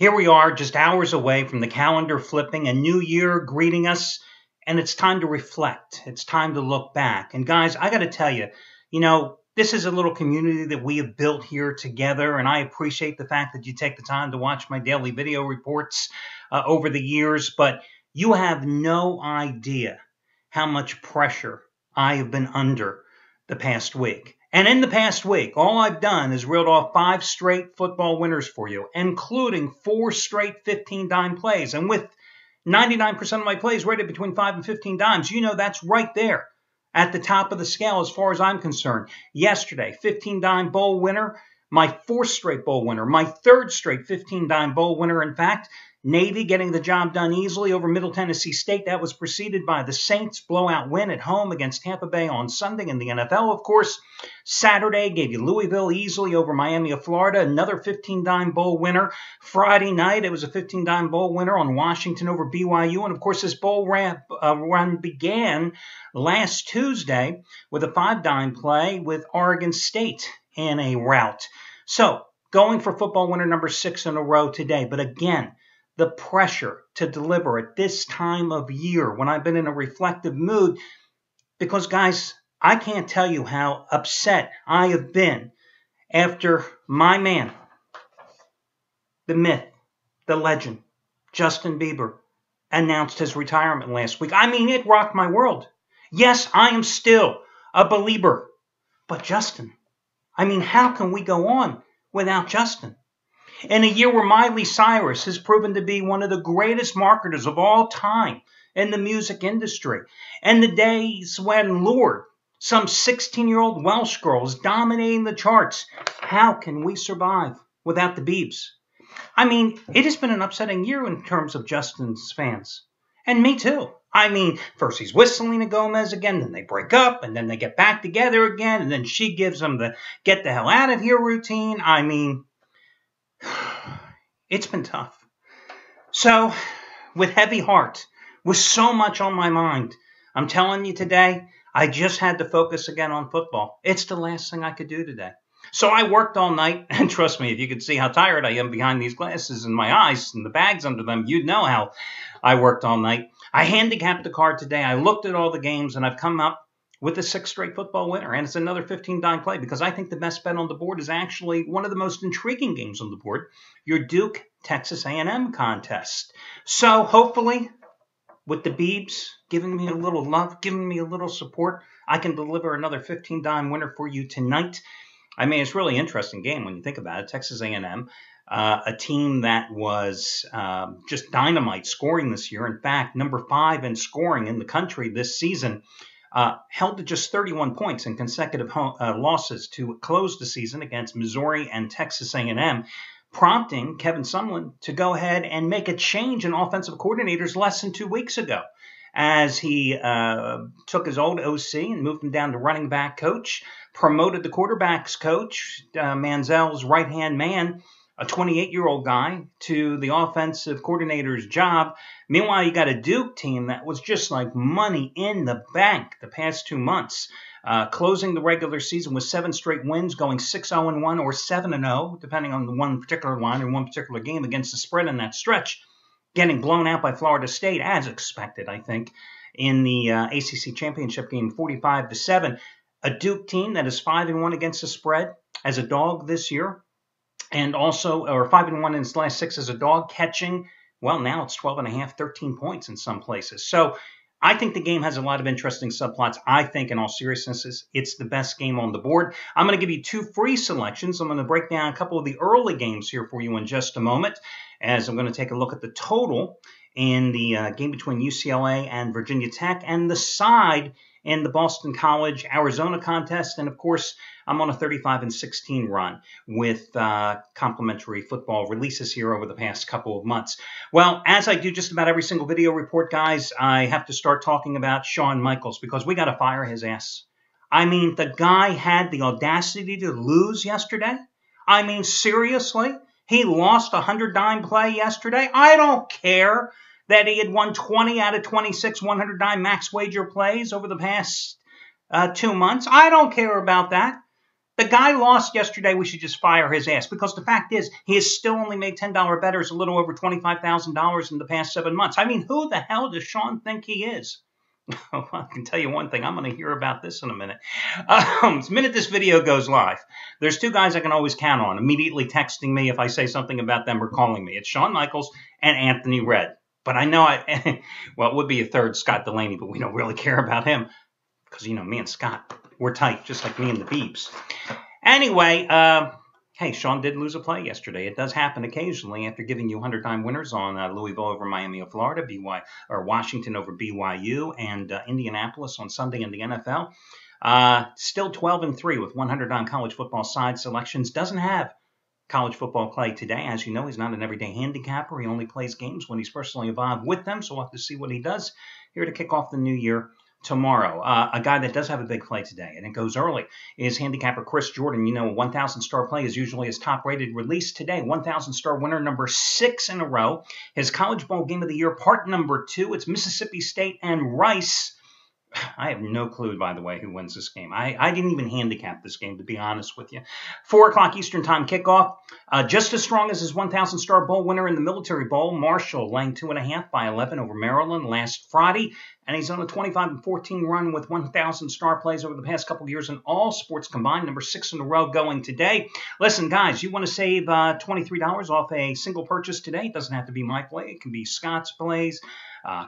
Here we are, just hours away from the calendar flipping, a new year greeting us, and it's time to reflect. It's time to look back. And guys, I got to tell you, this is a little community that we have built here together, and I appreciate the fact that you take the time to watch my daily video reports over the years, but you have no idea how much pressure I have been under the past week. And in the past week, all I've done is reeled off 5 straight football winners for you, including 4 straight 15-dime plays. And with 99% of my plays rated between 5 and 15 dimes, that's right there at the top of the scale as far as I'm concerned. Yesterday, 15-dime bowl winner, my 4th straight bowl winner, my 3rd straight 15-dime bowl winner, in fact. Navy getting the job done easily over Middle Tennessee State. That was preceded by the Saints' blowout win at home against Tampa Bay on Sunday in the NFL, of course. Saturday gave you Louisville easily over Miami of Florida, another 15-dime bowl winner. Friday night, it was a 15-dime bowl winner on Washington over BYU. And, of course, this bowl run began last Tuesday with a 5-dime play with Oregon State in a rout. So, going for football winner number 6 in a row today. But again, the pressure to deliver at this time of year when I've been in a reflective mood, because, guys, I can't tell you how upset I have been after my man, the myth, the legend, Justin Bieber, announced his retirement last week. I mean, it rocked my world. Yes, I am still a believer, but Justin, how can we go on without Justin? In a year where Miley Cyrus has proven to be one of the greatest marketers of all time in the music industry, and the days when lured some 16-year-old Welsh girls dominating the charts, how can we survive without the Biebs? It has been an upsetting year in terms of Justin's fans. And me too. First he's whistling to Gomez again, then they break up, and then they get back together again, and then she gives him the get the hell out of here routine. It's been tough. So, with heavy heart, with so much on my mind, I'm telling you today, I just had to focus again on football. It's the last thing I could do today. So I worked all night, and trust me, if you could see how tired I am behind these glasses and my eyes and the bags under them, you'd know how I worked all night. I handicapped the card today. I looked at all the games, and I've come up with a 6th straight football winner, and it's another 15-dime play because I think the best bet on the board is actually one of the most intriguing games on the board, your Duke-Texas A&M contest. So hopefully, with the Biebs giving me a little love, giving me a little support, I can deliver another 15-dime winner for you tonight. It's a really interesting game when you think about it. Texas A&M, a team that was just dynamite scoring this year. In fact, number 5 in scoring in the country this season, held to just 31 points in consecutive losses to close the season against Missouri and Texas A&M, prompting Kevin Sumlin to go ahead and make a change in offensive coordinators less than 2 weeks ago, as he took his old OC and moved him down to running back coach, promoted the quarterbacks coach, Manziel's right-hand man, a 28-year-old guy, to the offensive coordinator's job. Meanwhile, you got a Duke team that was just like money in the bank the past 2 months, closing the regular season with 7 straight wins, going 6-0-1 or 7-0, depending on the one particular line or one particular game against the spread in that stretch, getting blown out by Florida State, as expected, I think, in the ACC championship game, 45-7. A Duke team that is 5-1 against the spread as a dog this year, and also, or 5-1 in its last 6 as a dog, catching, well, now it's 12.5, 13 points in some places. So I think the game has a lot of interesting subplots. I think, in all seriousness, it's the best game on the board. I'm going to give you 2 free selections. I'm going to break down a couple of the early games here for you in just a moment, as I'm going to take a look at the total in the game between UCLA and Virginia Tech, and the side in the Boston College Arizona contest. And of course, I'm on a 35-16 run with complimentary football releases here over the past couple of months. Well, as I do just about every single video report, guys, I have to start talking about Shawn Michaels, because we got to fire his ass. The guy had the audacity to lose yesterday. Seriously? He lost a 100-dime play yesterday. I don't care that he had won 20 out of 26 100-dime max wager plays over the past 2 months. I don't care about that. The guy lost yesterday. We should just fire his ass because the fact is he has still only made $10 bettors a little over $25,000 in the past 7 months. I mean, who the hell does Sean think he is? Well, I can tell you one thing. I'm going to hear about this in a minute. The minute this video goes live, there's two guys I can always count on immediately texting me if I say something about them or calling me. It's Shawn Michaels and Anthony Red. But I know well, it would be a third, Scott Delaney, but we don't really care about him because, you know, me and Scott, we're tight, just like me and the Beebs. Anyway, hey, Sean did lose a play yesterday. It does happen occasionally after giving you 100-time winners on Louisville over Miami of Florida, Washington over BYU, and Indianapolis on Sunday in the NFL. Still 12-3 with 100-time college football side selections. Doesn't have college football play today. As you know, he's not an everyday handicapper. He only plays games when he's personally involved with them, so we'll have to see what he does here to kick off the new year tomorrow. A guy that does have a big play today, and it goes early, is handicapper Chris Jordan. You know, a 1,000-star play is usually his top-rated release today. 1,000-star winner number 6 in a row. His College Bowl Game of the Year, part number 2. It's Mississippi State and Rice. I have no clue, by the way, who wins this game. I didn't even handicap this game, to be honest with you. 4 o'clock Eastern Time kickoff. Just as strong as his 1,000-star bowl winner in the Military Bowl, Marshall, laying 2.5 by 11 over Maryland last Friday. And he's on a 25-14 run with 1,000-star plays over the past couple of years in all sports combined. Number 6 in a row going today. Listen, guys, you want to save $23 off a single purchase today? It doesn't have to be my play. It can be Scott's plays,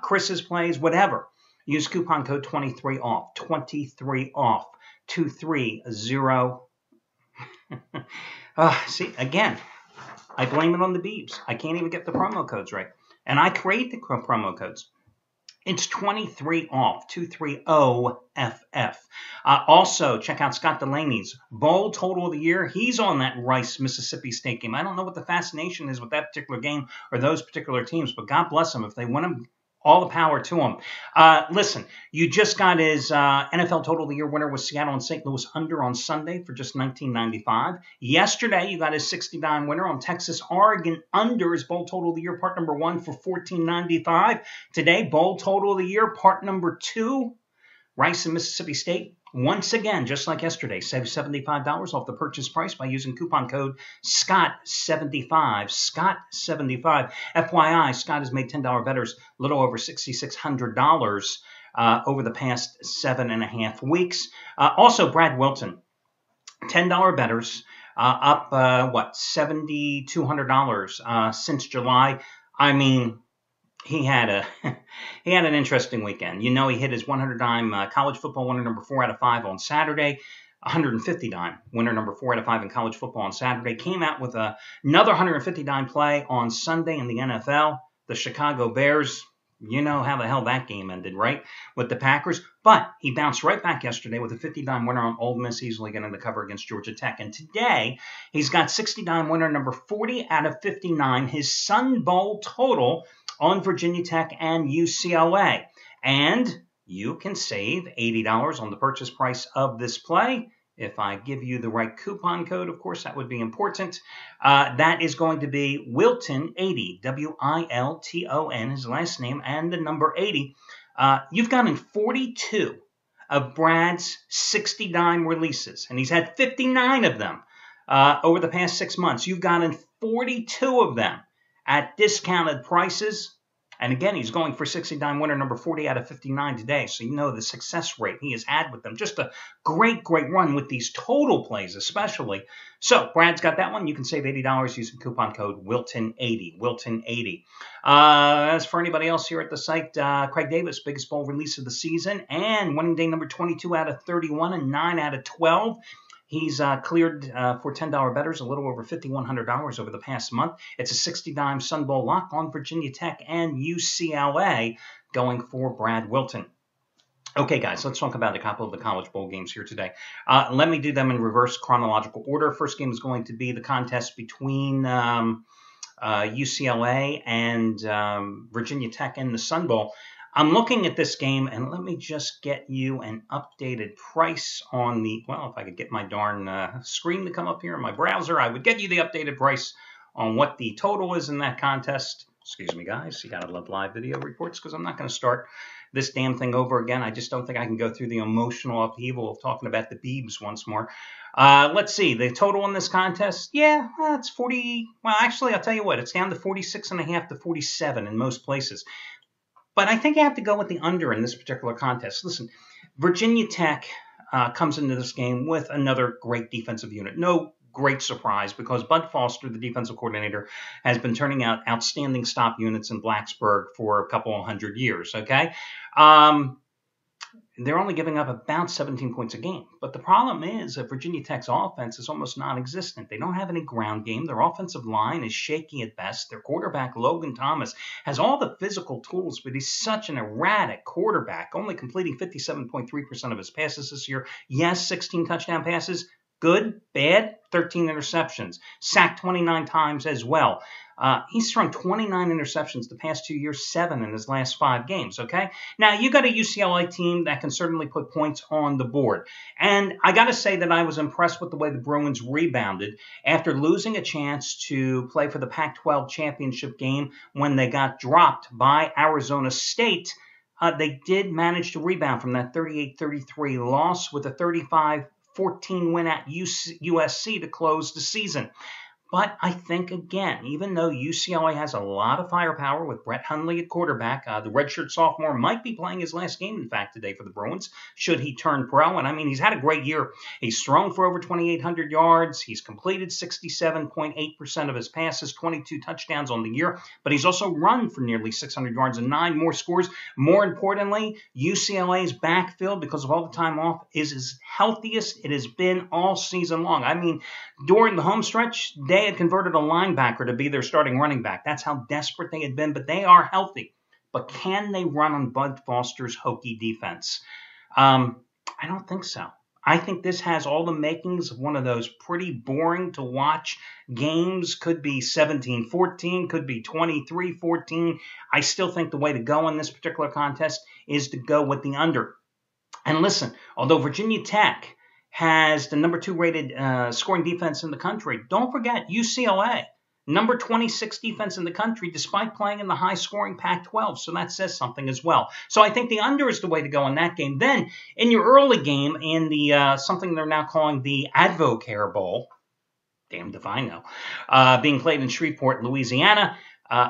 Chris's plays, whatever. Use coupon code 23OFF, 23OFF, 230. See, again, I blame it on the Beebs. I can't even get the promo codes right. And I create the promo codes. It's 23OFF, 230FF. Also, check out Scott Delaney's Bowl Total of the Year. He's on that Rice, Mississippi State game. I don't know what the fascination is with that particular game or those particular teams, but God bless them. If they win them, all the power to him. Listen, you just got his NFL Total of the Year winner with Seattle and St. Louis under on Sunday for just $19.95. Yesterday, you got his 60-dime winner on Texas Oregon under his Bowl Total of the Year part number 1 for $14.95. Today, Bowl Total of the Year part number 2, Rice and Mississippi State. Once again, just like yesterday, save $75 off the purchase price by using coupon code SCOTT75, SCOTT75. FYI, Scott has made $10 bettors, a little over $6,600 over the past 7.5 weeks. Also, Brad Wilton, $10 bettors, up, $7,200 since July. I mean, he had an interesting weekend. You know, he hit his 100-dime college football winner number 4 out of 5 on Saturday. 150-dime winner number 4 out of 5 in college football on Saturday. Came out with another 150-dime play on Sunday in the NFL. The Chicago Bears, you know how the hell that game ended, right? With the Packers. But he bounced right back yesterday with a 50-dime winner on Ole Miss, easily getting the cover against Georgia Tech. And today, he's got 60-dime winner number 40 out of 59. His Sun Bowl total on Virginia Tech and UCLA. And you can save $80 on the purchase price of this play. If I give you the right coupon code, of course, that would be important. That is going to be Wilton80, W-I-L-T-O-N, his last name, and the number 80. You've gotten 42 of Brad's 60-dime releases, and he's had 59 of them over the past 6 months. You've gotten 42 of them at discounted prices. And again, he's going for 60-dime winner number 40 out of 59 today. So you know the success rate he has had with them. Just a great run with these total plays especially. So Brad's got that one. You can save $80 using coupon code Wilton80, Wilton80. As for anybody else here at the site, Craig Davis, biggest bowl release of the season. And winning day number 22 out of 31 and 9 out of 12. He's cleared for $10 bettors, a little over $5,100 over the past month. It's a 60-dime Sun Bowl lock on Virginia Tech and UCLA going for Brad Wilton. Okay, guys, let's talk about a couple of the College Bowl games here today. Let me do them in reverse chronological order. First game is going to be the contest between UCLA and Virginia Tech in the Sun Bowl. I'm looking at this game, and let me just get you an updated price on the, well, if I could get my darn screen to come up here in my browser, I would get you the updated price on what the total is in that contest. Excuse me, guys. You got to love live video reports because I'm not going to start this damn thing over again. I just don't think I can go through the emotional upheaval of talking about the Beebs once more. Let's see. The total in this contest, yeah, it's 40. Well, actually, I'll tell you what. It's down to 46.5 to 47 in most places. But I think you have to go with the under in this particular contest. Listen, Virginia Tech comes into this game with another great defensive unit. No great surprise because Bud Foster, the defensive coordinator, has been turning out outstanding stop units in Blacksburg for a couple of hundred years, okay? They're only giving up about 17 points a game. But the problem is that Virginia Tech's offense is almost non-existent. They don't have any ground game. Their offensive line is shaky at best. Their quarterback, Logan Thomas, has all the physical tools, but he's such an erratic quarterback, only completing 57.3% of his passes this year. Yes, 16 touchdown passes. Good, bad, 13 interceptions. Sacked 29 times as well. He's thrown 29 interceptions the past 2 years, 7 in his last 5 games, okay? Now, you got a UCLA team that can certainly put points on the board. And I got to say that I was impressed with the way the Bruins rebounded after losing a chance to play for the Pac-12 championship game when they got dropped by Arizona State. They did manage to rebound from that 38-33 loss with a 35-14 win at USC to close the season. But I think, again, even though UCLA has a lot of firepower with Brett Hundley at quarterback, the redshirt sophomore might be playing his last game, in fact, today for the Bruins, should he turn pro. And, I mean, he's had a great year. He's thrown for over 2,800 yards. He's completed 67.8% of his passes, 22 touchdowns on the year. But he's also run for nearly 600 yards and 9 more scores. More importantly, UCLA's backfield, because of all the time off, is as healthiest it has been all season long. I mean, during the home stretch, they had converted a linebacker to be their starting running back. That's how desperate they had been, but they are healthy. But can they run on Bud Foster's hokey defense? I don't think so. I think this has all the makings of one of those pretty boring to watch games. Could be 17-14, could be 23-14. I still think the way to go in this particular contest is to go with the under. And listen, although Virginia Tech has the number 2 rated scoring defense in the country, don't forget UCLA, number 26 defense in the country, despite playing in the high-scoring Pac-12. So that says something as well. So I think the under is the way to go in that game. Then, in your early game, in the something they're now calling the Advocare Bowl, damned if I know, being played in Shreveport, Louisiana.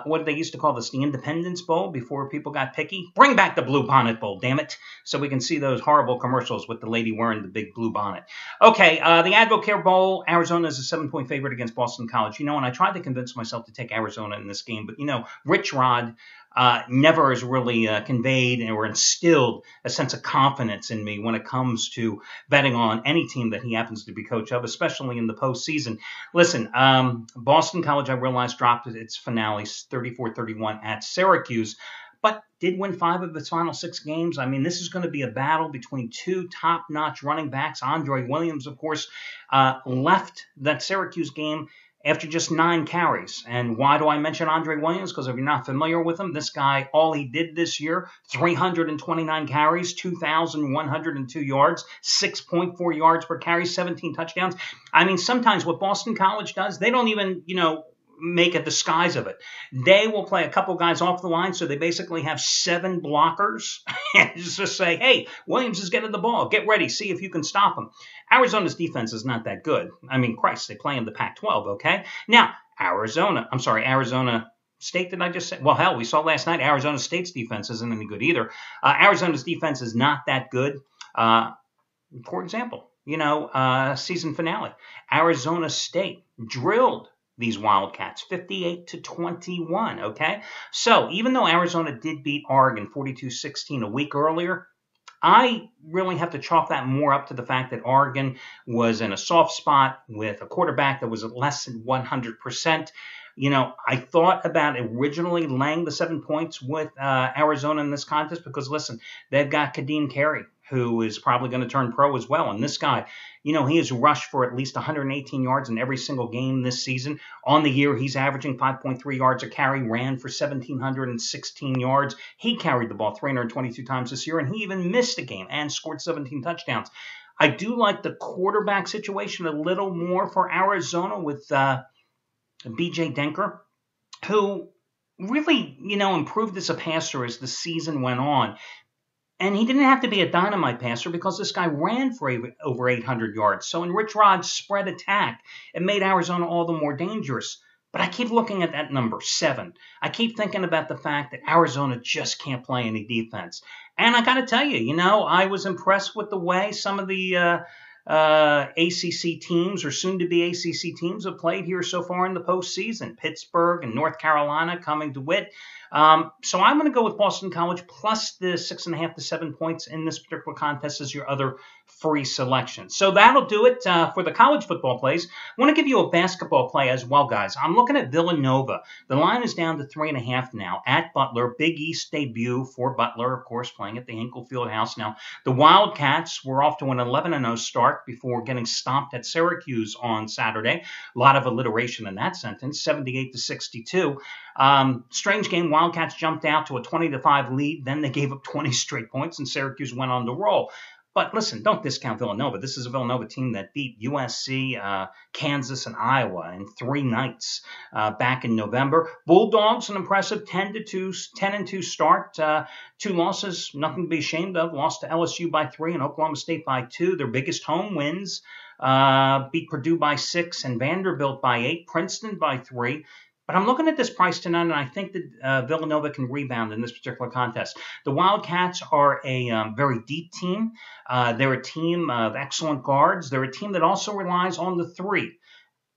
What did they used to call this? The Independence Bowl before people got picky? Bring back the Blue Bonnet Bowl, damn it. So we can see those horrible commercials with the lady wearing the big blue bonnet. Okay, the Advocare Bowl, Arizona is a 7-point favorite against Boston College. You know, and I tried to convince myself to take Arizona in this game, but, you know, Rich Rod never has really conveyed or instilled a sense of confidence in me when it comes to betting on any team that he happens to be coach of, especially in the postseason. Listen, Boston College, I realize, dropped its finale 34-31 at Syracuse, but did win 5 of its final 6 games. I mean, this is going to be a battle between 2 top-notch running backs. Andre Williams, of course, left that Syracuse game after just 9 carries. And why do I mention Andre Williams? Because if you're not familiar with him, this guy, all he did this year, 329 carries, 2,102 yards, 6.4 yards per carry, 17 touchdowns. I mean, sometimes what Boston College does, they don't even, make a disguise of it. They will play a couple guys off the line, so they basically have 7 blockers and just say, hey, Williams is getting the ball. Get ready. See if you can stop him. Arizona's defense is not that good. I mean, Christ, they play in the Pac-12, okay? Now, Arizona State, did I just say? Well, hell, we saw last night Arizona State's defense isn't any good either. Arizona's defense is not that good. For example, season finale, Arizona State drilled these Wildcats, 58-21, okay? So even though Arizona did beat Oregon 42-16 a week earlier, I really have to chalk that more up to the fact that Oregon was in a soft spot with a quarterback that was at less than 100%. I thought about originally laying the 7 points with Arizona in this contest because, listen, they've got Kadeem Carey, who is probably going to turn pro as well. And this guy, he has rushed for at least 118 yards in every single game this season. On the year, he's averaging 5.3 yards a carry, ran for 1,716 yards. He carried the ball 322 times this year, and he even missed a game and scored 17 touchdowns. I do like the quarterback situation a little more for Arizona with B.J. Denker, who really, improved as a passer as the season went on. And he didn't have to be a dynamite passer because this guy ran for over 800 yards. So in Rich Rod's spread attack, it made Arizona all the more dangerous. But I keep looking at that number, 7. I keep thinking about the fact that Arizona just can't play any defense. And I got to tell you, I was impressed with the way some of the ACC teams or soon-to-be ACC teams have played here so far in the postseason. Pittsburgh and North Carolina coming to wit. So I'm going to go with Boston College plus the 6.5 to 7 points in this particular contest as your other free selection. So that'll do it for the college football plays. I want to give you a basketball play as well, guys. I'm looking at Villanova. The line is down to 3.5 now at Butler. Big East debut for Butler, of course, playing at the Hinkle Fieldhouse. Now, the Wildcats were off to an 11-0 start before getting stomped at Syracuse on Saturday. A lot of alliteration in that sentence, 78-62. Strange game. Wildcats jumped out to a 20-5 lead. Then they gave up 20 straight points, and Syracuse went on to roll. But listen, don't discount Villanova. This is a Villanova team that beat USC, Kansas, and Iowa in 3 nights back in November. Bulldogs, an impressive 10-2 start. 2 losses, nothing to be ashamed of. Lost to LSU by 3 and Oklahoma State by 2. Their biggest home wins beat Purdue by 6 and Vanderbilt by 8, Princeton by 3. But I'm looking at this price tonight, and I think that Villanova can rebound in this particular contest. The Wildcats are a very deep team. They're a team of excellent guards. They're a team that also relies on the 3.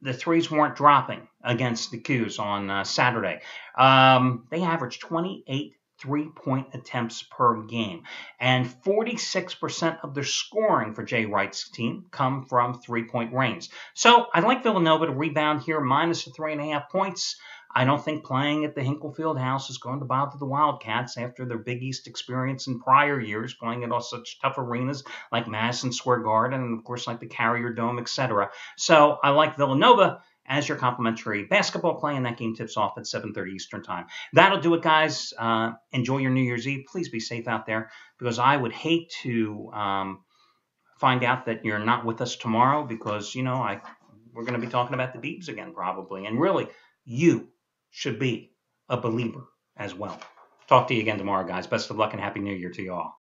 The 3s weren't dropping against the Qs on Saturday. They averaged 28 3-point attempts per game. And 46% of their scoring for Jay Wright's team come from 3-point range. So I like Villanova to rebound here, minus the 3.5 points. I don't think playing at the Hinkle Fieldhouse is going to bother the Wildcats after their Big East experience in prior years, playing at all such tough arenas like Madison Square Garden and, of course, like the Carrier Dome, etc. So I like Villanova as your complimentary basketball play, and that game tips off at 7:30 Eastern Time. That'll do it, guys. Enjoy your New Year's Eve. Please be safe out there, because I would hate to find out that you're not with us tomorrow, because, we're going to be talking about the Beavs again probably. And really, you should be a believer as well. Talk to you again tomorrow, guys. Best of luck and Happy New Year to you all.